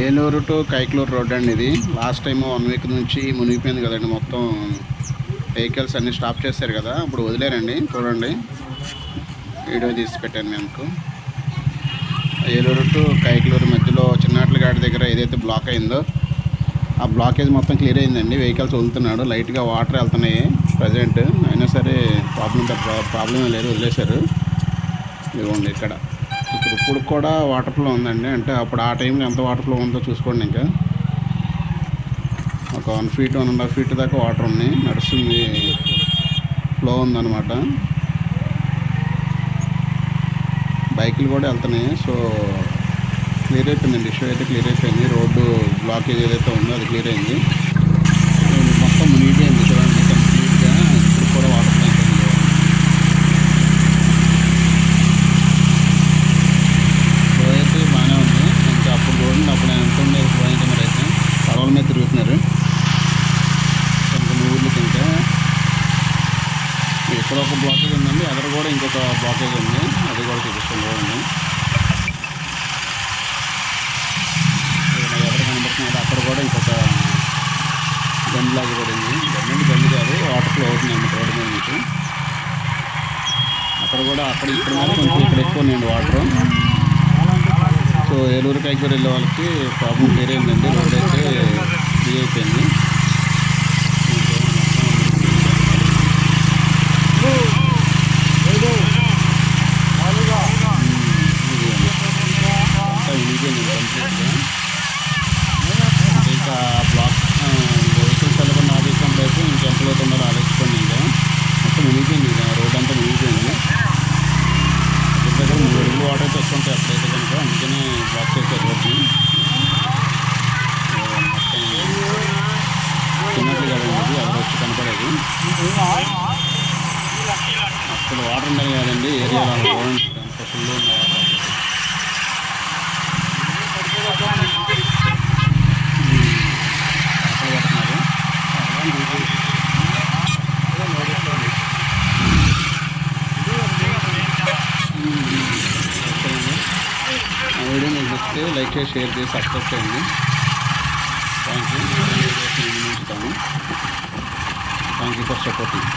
Eluru to Kaikaluru road అండి ఇది. Last time 1 week నుంచి మునిగిపోయింది కదండి, మొత్తం వెహికల్స్ అన్నీ స్టాప్ చేశారు కదా, ఇప్పుడు వదిలేరండి. చూడండి, వీడియో తీసి పెట్టాను మీకు. ఏలూరు టు కైక్లూరు మధ్యలో చిన్నాట్ల ఘాట్ దగ్గర ఏదైతే బ్లాక్ అయిందో ఆ బ్లాకేజ్ మొత్తం క్లియర్ అయిందండి. వెహికల్స్ వదులుతున్నాడు, లైట్గా వాటర్ వెళ్తున్నాయి ప్రజెంట్, అయినా సరే ప్రాబ్లం లేదు, వదిలేశారు. ఇదిగోండి ఇక్కడ ఇప్పుడు కూడా వాటర్ ఫ్లో ఉందండి. అంటే అప్పుడు ఆ టైంలో ఎంత వాటర్ ఫ్లో ఉందో చూసుకోండి. ఇంకా ఒక 1 ఫీట్ 1.5 ఫీట్ దాకా వాటర్ ఉన్నాయి, నడుస్తుంది, ఫ్లో ఉందన్నమాట. బైకులు కూడా వెళ్తున్నాయి. సో క్లియర్ అయిపోయిందండి, ఇష్యూ అయితే క్లియర్ అయిపోయింది. రోడ్డు బ్లాకేజ్ ఏదైతే ఉందో అది క్లియర్ అయింది. మొత్తం మునిగిపోయింది చూడండి కంప్లీట్గా. ఇప్పుడు కూడా వాటర్ ట్యాంక్ ఉంది. ఫ్లో అయితే బాగానే ఉంది. ఇంకా అప్పుడు చూడండి, అప్పుడు నేను ఎంత ఉండే ఫ్లో అయితే మరి అయితే పడవల మీద తిరుగుతున్నారు కొన్ని ఊర్లకి. ఇంకా ఇక్కడ ఒక బ్లాకేజ్ ఉందండి, అక్కడ కూడా ఇంకొక బ్లాకేజ్ ఉంది, అది కూడా చూపిస్తుంది చూడండి. ఎక్కడ కనబడుతున్నది అక్కడ కూడా ఇంకొక గండి లాగా పడింది. గండి కాదు, వాటర్ ఫ్లో అవుతుందండి రోడ్డు మీద మీకు. అక్కడ కూడా ఇక్కడ మీద కొంచెం ఇక్కడ ఎక్కువ ఉన్నాయండి వాటర్. సో ఏలూరు కైక్లూరు వెళ్ళే వాళ్ళకి ప్రాబ్లం క్లియర్ అయిందండి, రోడ్ అయితే క్లియర్ అయిపోయింది. ఇంకా బ్లాక్ వెహికల్స్ వెళ్ళకుండా ఆపేసినప్పుడు అయితే ఇంకెంతలో ఉండాలో ఆలోచించుకోండి. ఇంకా మొత్తం మునిగిపోయింది, రోడ్ అంతా మునిగిపోయింది. దగ్గర 3 అడుగులు వాటర్ అయితే వస్తుంటాయి అప్పుడైతే కనుక, అందుకని బ్లాక్ చేశారు రోడ్ని. మొత్తం చిన్నట్లు కదండి ఇది, ఎవరు వచ్చి కనపడేది. అసలు వాటర్ ఉండాలి కదండి ఏరియాలో, ఎంత ఫుల్ ఉన్న వాటర్. వీడియో మీకు నచ్చితే లైక్ చేసి షేర్ చేసి సబ్స్క్రైబ్ చేయండి. Thank you for supporting.